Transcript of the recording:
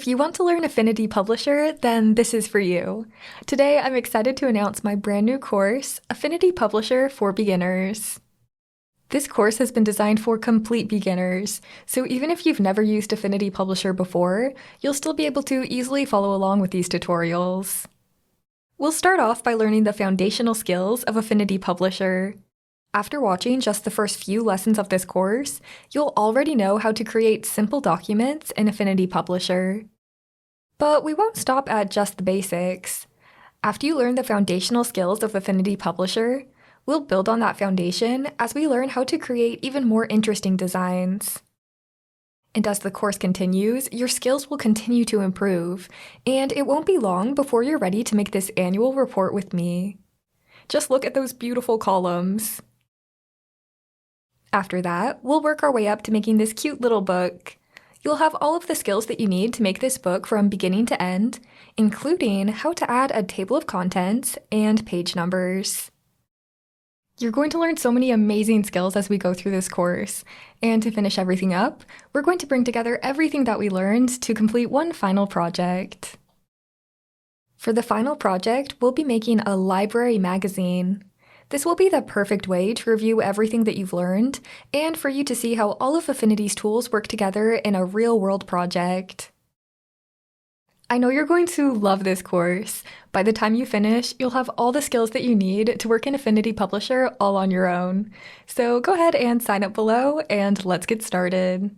If you want to learn Affinity Publisher, then this is for you. Today, I'm excited to announce my brand new course, Affinity Publisher for Beginners. This course has been designed for complete beginners, so even if you've never used Affinity Publisher before, you'll still be able to easily follow along with these tutorials. We'll start off by learning the foundational skills of Affinity Publisher. After watching just the first few lessons of this course, you'll already know how to create simple documents in Affinity Publisher. But we won't stop at just the basics. After you learn the foundational skills of Affinity Publisher, we'll build on that foundation as we learn how to create even more interesting designs. And as the course continues, your skills will continue to improve, and it won't be long before you're ready to make this annual report with me. Just look at those beautiful columns. After that, we'll work our way up to making this cute little book. You'll have all of the skills that you need to make this book from beginning to end, including how to add a table of contents and page numbers. You're going to learn so many amazing skills as we go through this course, and to finish everything up, we're going to bring together everything that we learned to complete one final project. For the final project, we'll be making a library magazine. This will be the perfect way to review everything that you've learned, and for you to see how all of Affinity's tools work together in a real-world project. I know you're going to love this course. By the time you finish, you'll have all the skills that you need to work in Affinity Publisher all on your own. So go ahead and sign up below, and let's get started.